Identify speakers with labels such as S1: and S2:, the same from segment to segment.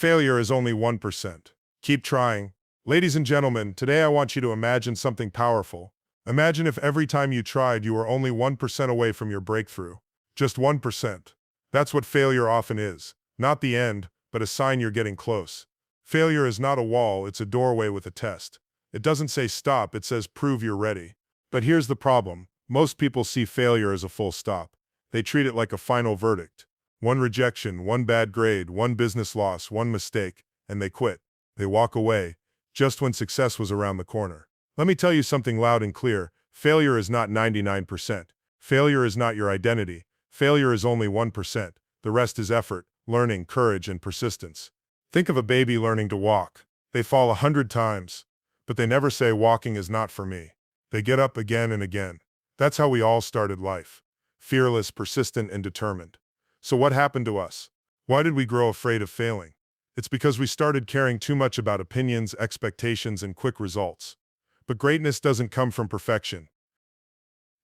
S1: Failure is only 1%. Keep trying. Ladies and gentlemen, today I want you to imagine something powerful. Imagine if every time you tried you were only 1% away from your breakthrough. Just 1%. That's what failure often is. Not the end, but a sign you're getting close. Failure is not a wall, it's a doorway with a test. It doesn't say stop, it says prove you're ready. But here's the problem. Most people see failure as a full stop. They treat it like a final verdict. One rejection, one bad grade, one business loss, one mistake, and they quit. They walk away, just when success was around the corner. Let me tell you something loud and clear. Failure is not 99%. Failure is not your identity. Failure is only 1%. The rest is effort, learning, courage, and persistence. Think of a baby learning to walk. They fall 100 times, but they never say walking is not for me. They get up again and again. That's how we all started life. Fearless, persistent, and determined. So what happened to us? Why did we grow afraid of failing? It's because we started caring too much about opinions, expectations, and quick results. But greatness doesn't come from perfection.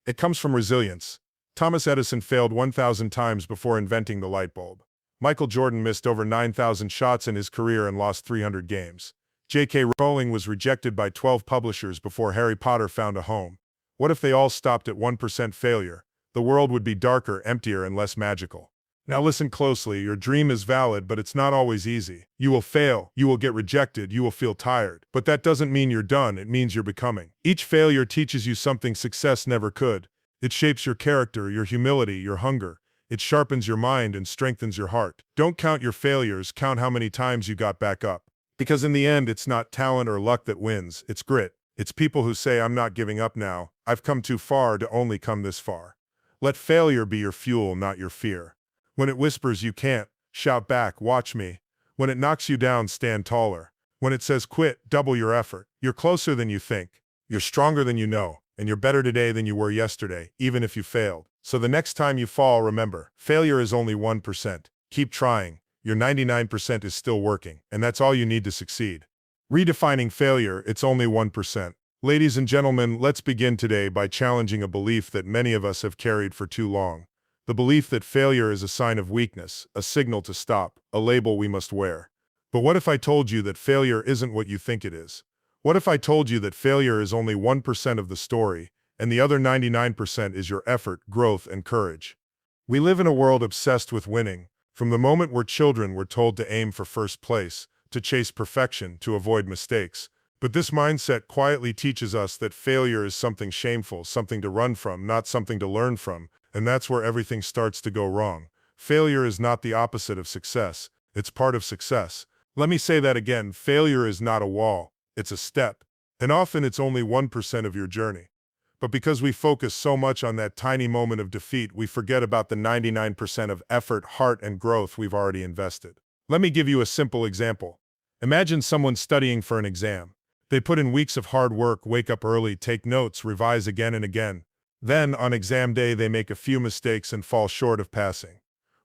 S1: It comes from resilience. Thomas Edison failed 1,000 times before inventing the light bulb. Michael Jordan missed over 9,000 shots in his career and lost 300 games. J.K. Rowling was rejected by 12 publishers before Harry Potter found a home. What if they all stopped at 1% failure? The world would be darker, emptier, and less magical. Now listen closely, your dream is valid, but it's not always easy. You will fail, you will get rejected, you will feel tired. But that doesn't mean you're done, it means you're becoming. Each failure teaches you something success never could. It shapes your character, your humility, your hunger. It sharpens your mind and strengthens your heart. Don't count your failures, count how many times you got back up. Because in the end, it's not talent or luck that wins, it's grit. It's people who say, I'm not giving up now. I've come too far to only come this far. Let failure be your fuel, not your fear. When it whispers you can't, shout back, watch me. When it knocks you down, stand taller. When it says quit, double your effort. You're closer than you think. You're stronger than you know. And you're better today than you were yesterday, even if you failed. So the next time you fall, remember, failure is only 1%. Keep trying. Your 99% is still working. And that's all you need to succeed. Redefining failure, it's only 1%. Ladies and gentlemen, let's begin today by challenging a belief that many of us have carried for too long. The belief that failure is a sign of weakness, a signal to stop, a label we must wear. But what if I told you that failure isn't what you think it is? What if I told you that failure is only 1% of the story, and the other 99% is your effort, growth, and courage? We live in a world obsessed with winning. From the moment we're children, we're told to aim for first place, to chase perfection, to avoid mistakes. But this mindset quietly teaches us that failure is something shameful, something to run from, not something to learn from. And that's where everything starts to go wrong. Failure is not the opposite of success. It's part of success. Let me say that again. Failure is not a wall. It's a step. And often it's only 1% of your journey. But because we focus so much on that tiny moment of defeat, we forget about the 99% of effort, heart, and growth we've already invested. Let me give you a simple example. Imagine someone studying for an exam. They put in weeks of hard work, wake up early, take notes, revise again and again. Then, on exam day, they make a few mistakes and fall short of passing.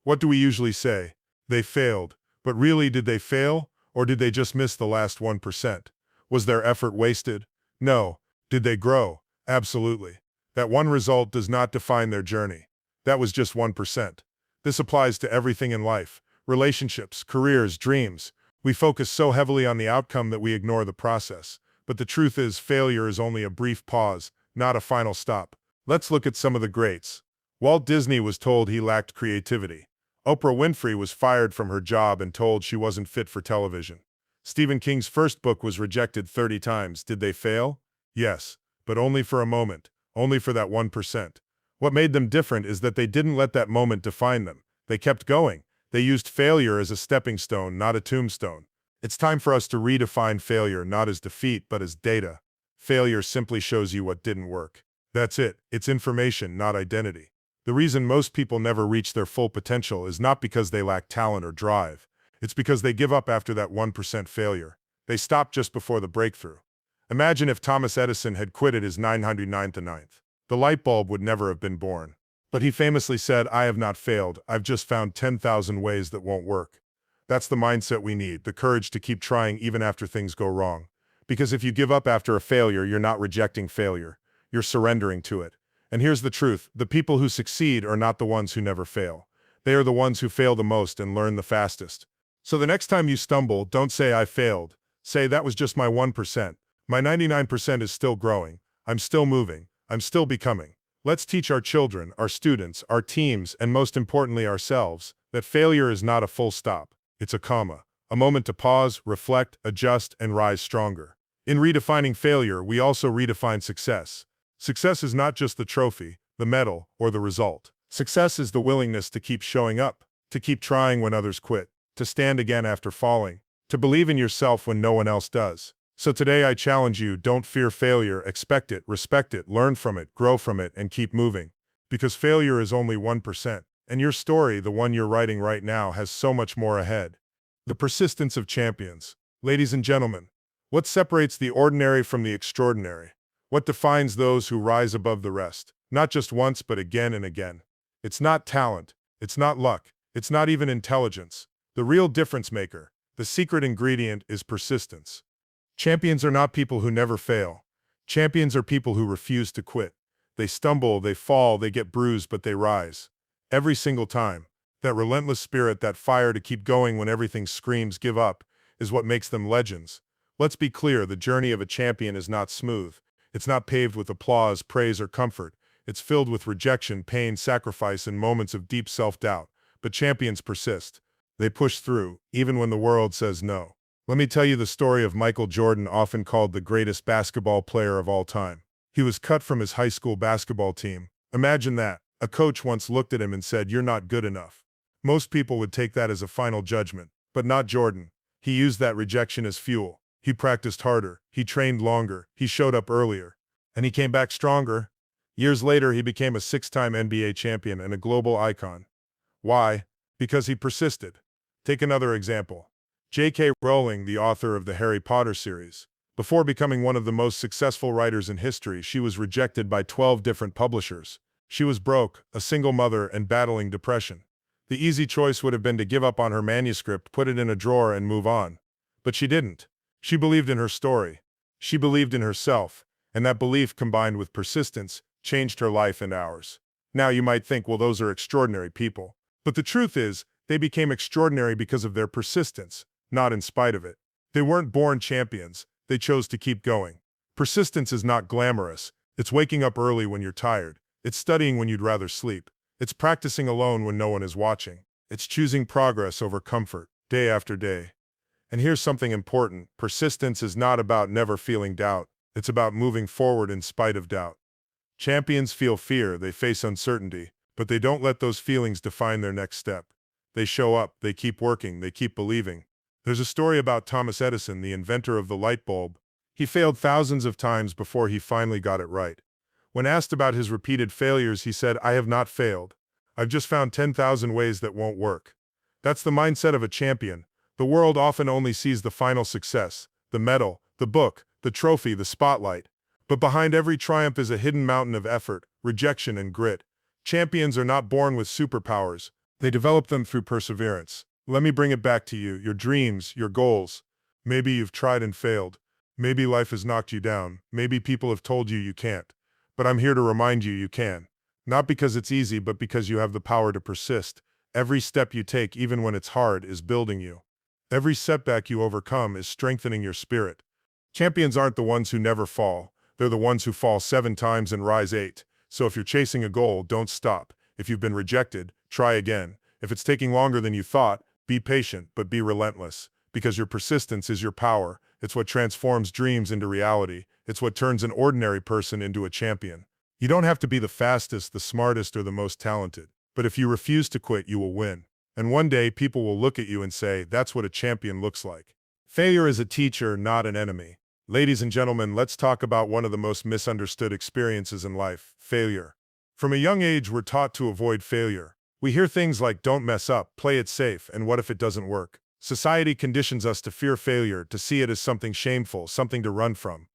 S1: What do we usually say? They failed. But really, did they fail? Or did they just miss the last 1%? Was their effort wasted? No. Did they grow? Absolutely. That one result does not define their journey. That was just 1%. This applies to everything in life. Relationships, careers, dreams. We focus so heavily on the outcome that we ignore the process. But the truth is, failure is only a brief pause, not a final stop. Let's look at some of the greats. Walt Disney was told he lacked creativity. Oprah Winfrey was fired from her job and told she wasn't fit for television. Stephen King's first book was rejected 30 times. Did they fail? Yes, but only for a moment, only for that 1%. What made them different is that they didn't let that moment define them. They kept going. They used failure as a stepping stone, not a tombstone. It's time for us to redefine failure not as defeat, but as data. Failure simply shows you what didn't work. That's it. It's information, not identity. The reason most people never reach their full potential is not because they lack talent or drive. It's because they give up after that 1% failure. They stop just before the breakthrough. Imagine if Thomas Edison had quit at his 999th. The light bulb would never have been born. But he famously said, I have not failed. I've just found 10,000 ways that won't work. That's the mindset we need, the courage to keep trying even after things go wrong. Because if you give up after a failure, you're not rejecting failure. You're surrendering to it. And here's the truth. The people who succeed are not the ones who never fail. They are the ones who fail the most and learn the fastest. So the next time you stumble, don't say I failed. Say that was just my 1%. My 99% is still growing. I'm still moving. I'm still becoming. Let's teach our children, our students, our teams, and most importantly ourselves, that failure is not a full stop. It's a comma. A moment to pause, reflect, adjust, and rise stronger. In redefining failure, we also redefine success. Success is not just the trophy, the medal, or the result. Success is the willingness to keep showing up, to keep trying when others quit, to stand again after falling, to believe in yourself when no one else does. So today I challenge you, don't fear failure, expect it, respect it, learn from it, grow from it, and keep moving. Because failure is only 1%, and your story, the one you're writing right now, has so much more ahead. The persistence of champions. Ladies and gentlemen, what separates the ordinary from the extraordinary? What defines those who rise above the rest? Not just once, but again and again. It's not talent, it's not luck, it's not even intelligence. The real difference maker, the secret ingredient, is persistence. Champions are not people who never fail. Champions are people who refuse to quit. They stumble, they fall, they get bruised, but they rise. Every single time. That relentless spirit, that fire to keep going when everything screams give up, is what makes them legends. Let's be clear, the journey of a champion is not smooth. It's not paved with applause, praise, or comfort. It's filled with rejection, pain, sacrifice, and moments of deep self-doubt. But champions persist. They push through, even when the world says no. Let me tell you the story of Michael Jordan, often called the greatest basketball player of all time. He was cut from his high school basketball team. Imagine that. A coach once looked at him and said, "You're not good enough." Most people would take that as a final judgment, but not Jordan. He used that rejection as fuel. He practiced harder, he trained longer, he showed up earlier, and he came back stronger. Years later, he became a 6-time NBA champion and a global icon. Why? Because he persisted. Take another example. J.K. Rowling, the author of the Harry Potter series. Before becoming one of the most successful writers in history, she was rejected by 12 different publishers. She was broke, a single mother, and battling depression. The easy choice would have been to give up on her manuscript, put it in a drawer, and move on. But she didn't. She believed in her story. She believed in herself, and that belief, combined with persistence, changed her life and ours. Now you might think, well, those are extraordinary people. But the truth is, they became extraordinary because of their persistence, not in spite of it. They weren't born champions. They chose to keep going. Persistence is not glamorous. It's waking up early when you're tired. It's studying when you'd rather sleep. It's practicing alone when no one is watching. It's choosing progress over comfort, day after day. And here's something important. Persistence is not about never feeling doubt. It's about moving forward in spite of doubt. Champions feel fear, they face uncertainty, but they don't let those feelings define their next step. They show up, they keep working, they keep believing. There's a story about Thomas Edison, the inventor of the light bulb. He failed thousands of times before he finally got it right. When asked about his repeated failures, he said, "I have not failed. I've just found 10,000 ways that won't work." That's the mindset of a champion. The world often only sees the final success, the medal, the book, the trophy, the spotlight. But behind every triumph is a hidden mountain of effort, rejection, and grit. Champions are not born with superpowers. They develop them through perseverance. Let me bring it back to you, your dreams, your goals. Maybe you've tried and failed. Maybe life has knocked you down. Maybe people have told you you can't. But I'm here to remind you you can. Not because it's easy, but because you have the power to persist. Every step you take, even when it's hard, is building you. Every setback you overcome is strengthening your spirit. Champions aren't the ones who never fall. They're the ones who fall 7 times and rise 8. So if you're chasing a goal, don't stop. If you've been rejected, try again. If it's taking longer than you thought, be patient, but be relentless. Because your persistence is your power. It's what transforms dreams into reality. It's what turns an ordinary person into a champion. You don't have to be the fastest, the smartest, or the most talented. But if you refuse to quit, you will win. And one day, people will look at you and say, that's what a champion looks like. Failure is a teacher, not an enemy. Ladies and gentlemen, let's talk about one of the most misunderstood experiences in life, failure. From a young age, we're taught to avoid failure. We hear things like, don't mess up, play it safe, and what if it doesn't work? Society conditions us to fear failure, to see it as something shameful, something to run from.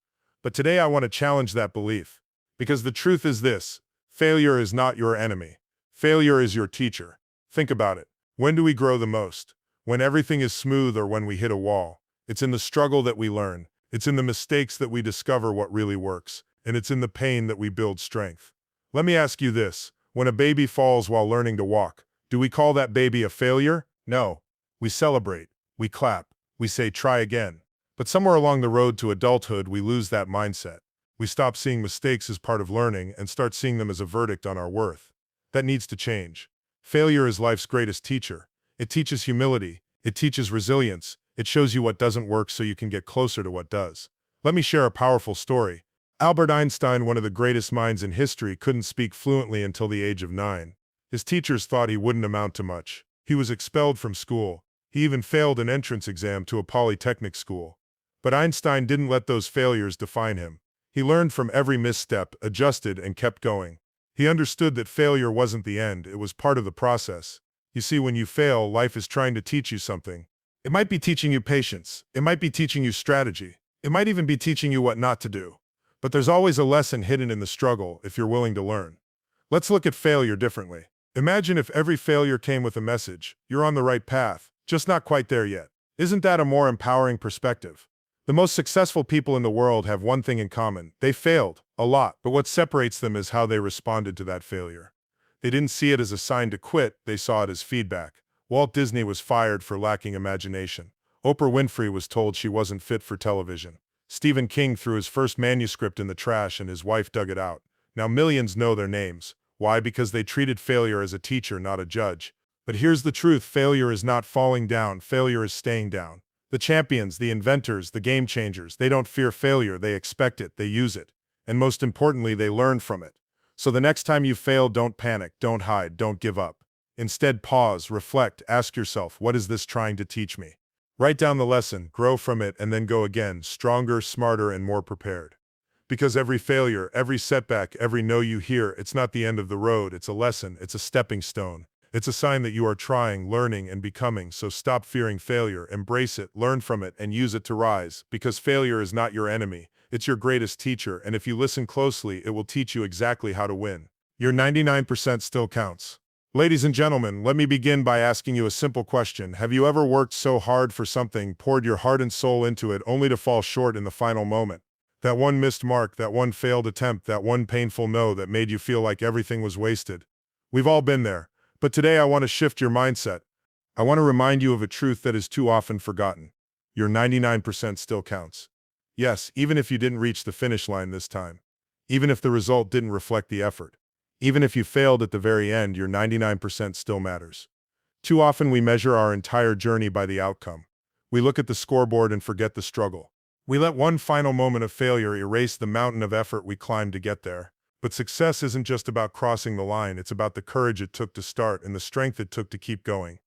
S1: But today I want to challenge that belief. Because the truth is this, failure is not your enemy. Failure is your teacher. Think about it. When do we grow the most? When everything is smooth or when we hit a wall? It's in the struggle that we learn. It's in the mistakes that we discover what really works. And it's in the pain that we build strength. Let me ask you this. When a baby falls while learning to walk, do we call that baby a failure? No. We celebrate. we clap, we say try again. But somewhere along the road to adulthood, we lose that mindset. We stop seeing mistakes as part of learning and start seeing them as a verdict on our worth. That needs to change. Failure is life's greatest teacher. It teaches humility. It teaches resilience. It shows you what doesn't work so you can get closer to what does. Let me share a powerful story. Albert Einstein, one of the greatest minds in history, couldn't speak fluently until the age of 9. His teachers thought he wouldn't amount to much. He was expelled from school. He even failed an entrance exam to a polytechnic school. But Einstein didn't let those failures define him. He learned from every misstep, adjusted, and kept going. He understood that failure wasn't the end, it was part of the process. You see, when you fail, life is trying to teach you something. It might be teaching you patience. It might be teaching you strategy. It might even be teaching you what not to do. But there's always a lesson hidden in the struggle if you're willing to learn. Let's look at failure differently. Imagine if every failure came with a message. You're on the right path, just not quite there yet. Isn't that a more empowering perspective? The most successful people in the world have one thing in common. They failed, a lot, but what separates them is how they responded to that failure. They didn't see it as a sign to quit, they saw it as feedback. Walt Disney was fired for lacking imagination. Oprah Winfrey was told she wasn't fit for television. Stephen King threw his first manuscript in the trash and his wife dug it out. Now millions know their names. Why? Because they treated failure as a teacher, not a judge. But here's the truth, failure is not falling down, failure is staying down. The champions, the inventors, the game changers, they don't fear failure, they expect it, they use it. And most importantly, they learn from it. So the next time you fail, don't panic, don't hide, don't give up. Instead, pause, reflect, ask yourself, what is this trying to teach me? Write down the lesson, grow from it, and then go again, stronger, smarter, and more prepared. Because every failure, every setback, every no you hear, it's not the end of the road, it's a lesson, it's a stepping stone. It's a sign that you are trying, learning, and becoming, so stop fearing failure, embrace it, learn from it, and use it to rise. Because failure is not your enemy, it's your greatest teacher, and if you listen closely, it will teach you exactly how to win. Your 99% still counts. Ladies and gentlemen, let me begin by asking you a simple question. Have you ever worked so hard for something, poured your heart and soul into it, only to fall short in the final moment? That one missed mark, that one failed attempt, that one painful no that made you feel like everything was wasted. We've all been there. But today I want to shift your mindset. I want to remind you of a truth that is too often forgotten. Your 99% still counts. Yes, even if you didn't reach the finish line this time. Even if the result didn't reflect the effort. Even if you failed at the very end, your 99% still matters. Too often we measure our entire journey by the outcome. We look at the scoreboard and forget the struggle. We let one final moment of failure erase the mountain of effort we climbed to get there. But success isn't just about crossing the line, it's about the courage it took to start and the strength it took to keep going.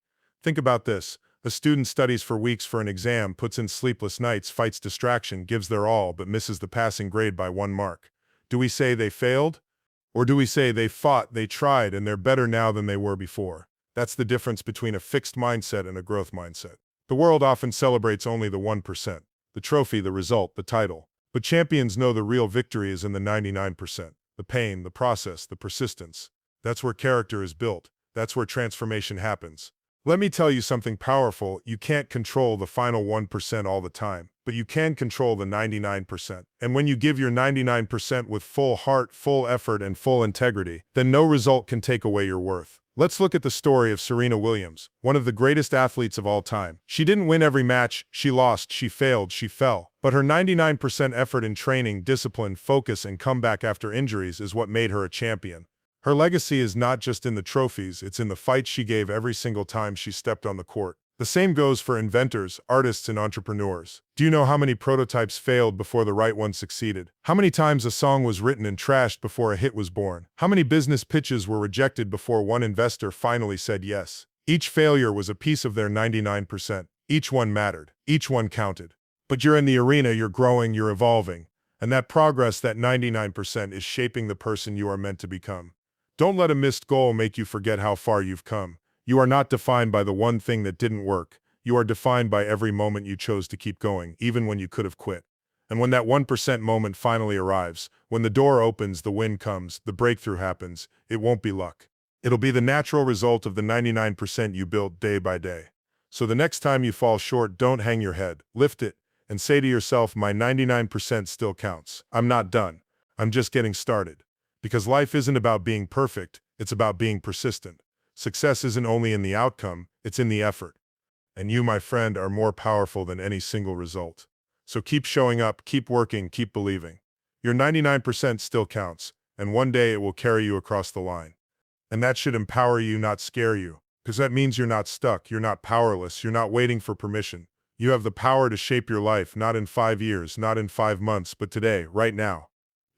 S1: Think about this. A student studies for weeks for an exam, puts in sleepless nights, fights distraction, gives their all, but misses the passing grade by 1 mark. Do we say they failed? Or do we say they fought, they tried, and they're better now than they were before? That's the difference between a fixed mindset and a growth mindset. The world often celebrates only the 1%. The trophy, the result, the title. But champions know the real victory is in the 99%. The pain, the process, the persistence. That's where character is built. That's where transformation happens. Let me tell you something powerful. You can't control the final 1% all the time, but you can control the 99%. And when you give your 99% with full heart, full effort, and full integrity, then no result can take away your worth. Let's look at the story of Serena Williams, one of the greatest athletes of all time. She didn't win every match, she lost, she failed, she fell. But her 99% effort in training, discipline, focus, and comeback after injuries is what made her a champion. Her legacy is not just in the trophies, it's in the fight she gave every single time she stepped on the court. The same goes for inventors, artists, and entrepreneurs. Do you know how many prototypes failed before the right one succeeded? How many times a song was written and trashed before a hit was born? How many business pitches were rejected before one investor finally said yes? Each failure was a piece of their 99%. Each one mattered. Each one counted. But you're in the arena, you're growing, you're evolving. And that progress, that 99%, is shaping the person you are meant to become. Don't let a missed goal make you forget how far you've come. You are not defined by the one thing that didn't work. You are defined by every moment you chose to keep going, even when you could have quit. And when that 1% moment finally arrives, when the door opens, the win comes, the breakthrough happens, it won't be luck. It'll be the natural result of the 99% you built day by day. So the next time you fall short, don't hang your head, lift it, and say to yourself, my 99% still counts. I'm not done. I'm just getting started. Because life isn't about being perfect, it's about being persistent. Success isn't only in the outcome, it's in the effort. And you, my friend, are more powerful than any single result. So keep showing up, keep working, keep believing. Your 99% still counts, and one day it will carry you across the line. And that should empower you, not scare you, because that means you're not stuck, you're not powerless, you're not waiting for permission. You have the power to shape your life, not in 5 years, not in 5 months, but today, right now.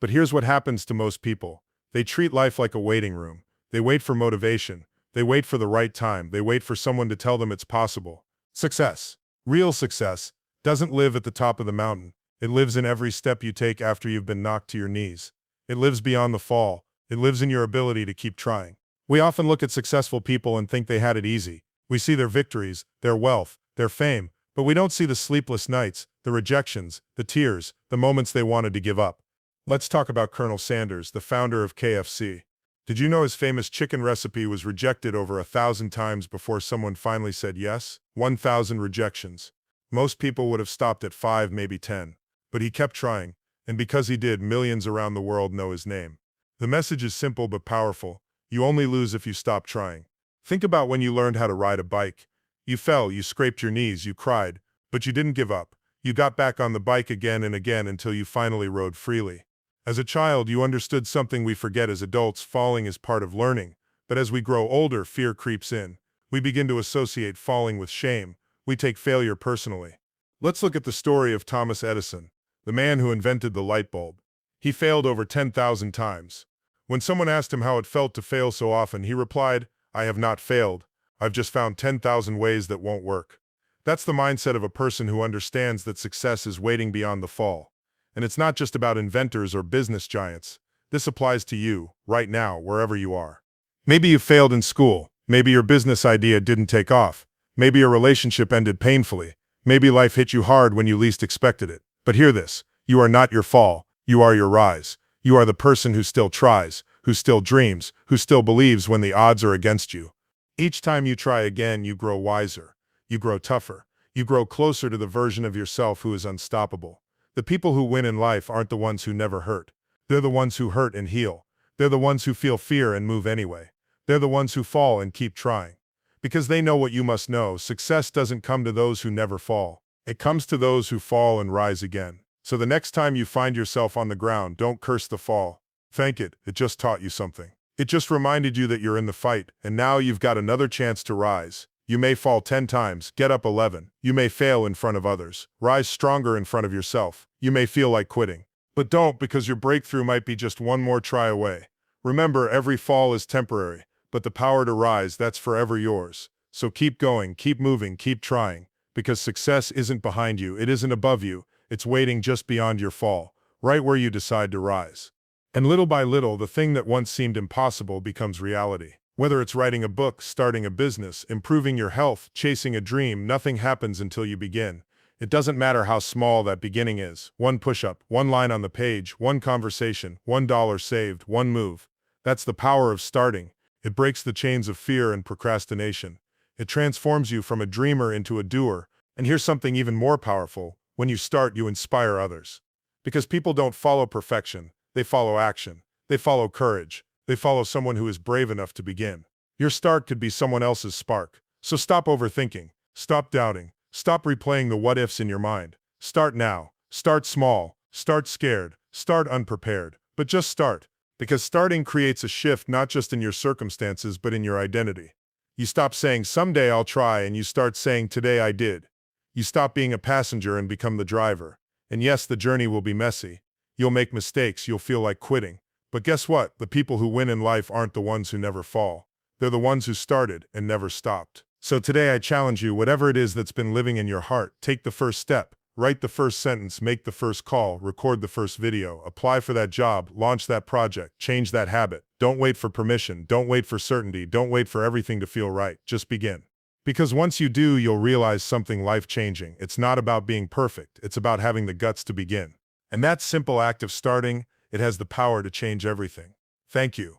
S1: But here's what happens to most people. They treat life like a waiting room. They wait for motivation. They wait for the right time. They wait for someone to tell them it's possible. Success, real success, doesn't live at the top of the mountain. It lives in every step you take after you've been knocked to your knees. It lives beyond the fall. It lives in your ability to keep trying. We often look at successful people and think they had it easy. We see their victories, their wealth, their fame, but we don't see the sleepless nights, the rejections, the tears, the moments they wanted to give up. Let's talk about Colonel Sanders, the founder of KFC. Did you know his famous chicken recipe was rejected over 1,000 times before someone finally said yes? 1,000 rejections. Most people would have stopped at 5, maybe 10. But he kept trying, and because he did, millions around the world know his name. The message is simple but powerful. You only lose if you stop trying. Think about when you learned how to ride a bike. You fell, you scraped your knees, you cried, but you didn't give up. You got back on the bike again and again until you finally rode freely. As a child, you understood something we forget as adults: falling is part of learning. But as we grow older, fear creeps in. We begin to associate falling with shame. We take failure personally. Let's look at the story of Thomas Edison, the man who invented the light bulb. He failed over 10,000 times. When someone asked him how it felt to fail so often, he replied, "I have not failed. I've just found 10,000 ways that won't work." That's the mindset of a person who understands that success is waiting beyond the fall. And it's not just about inventors or business giants. This applies to you, right now, wherever you are. Maybe you failed in school. Maybe your business idea didn't take off. Maybe your relationship ended painfully. Maybe life hit you hard when you least expected it. But hear this: you are not your fall. You are your rise. You are the person who still tries, who still dreams, who still believes when the odds are against you. Each time you try again, you grow wiser. You grow tougher. You grow closer to the version of yourself who is unstoppable. The people who win in life aren't the ones who never hurt. They're the ones who hurt and heal. They're the ones who feel fear and move anyway. They're the ones who fall and keep trying. Because they know what you must know: success doesn't come to those who never fall. It comes to those who fall and rise again. So the next time you find yourself on the ground, don't curse the fall. Thank it. It just taught you something. It just reminded you that you're in the fight, and now you've got another chance to rise. You may fall 10 times, get up 11. You may fail in front of others. Rise stronger in front of yourself. You may feel like quitting. But don't, because your breakthrough might be just one more try away. Remember, every fall is temporary, but the power to rise, that's forever yours. So keep going, keep moving, keep trying, because success isn't behind you, it isn't above you, it's waiting just beyond your fall, right where you decide to rise. And little by little, the thing that once seemed impossible becomes reality. Whether it's writing a book, starting a business, improving your health, chasing a dream, nothing happens until you begin. It doesn't matter how small that beginning is. One push-up, one line on the page, one conversation, $1 saved, one move. That's the power of starting. It breaks the chains of fear and procrastination. It transforms you from a dreamer into a doer. And here's something even more powerful: when you start, you inspire others. Because people don't follow perfection, they follow action. They follow courage. They follow someone who is brave enough to begin. Your start could be someone else's spark. So stop overthinking. Stop doubting. Stop replaying the what-ifs in your mind. Start now. Start small. Start scared. Start unprepared. But just start. Because starting creates a shift not just in your circumstances but in your identity. You stop saying, "Someday I'll try," and you start saying, "Today I did." You stop being a passenger and become the driver. And yes, the journey will be messy. You'll make mistakes. You'll feel like quitting. But guess what? The people who win in life aren't the ones who never fall. They're the ones who started and never stopped. So today I challenge you: whatever it is that's been living in your heart, take the first step. Write the first sentence, make the first call, record the first video, apply for that job, launch that project, change that habit. Don't wait for permission. Don't wait for certainty. Don't wait for everything to feel right. Just begin. Because once you do, you'll realize something life-changing. It's not about being perfect. It's about having the guts to begin. And that simple act of starting, it has the power to change everything. Thank you.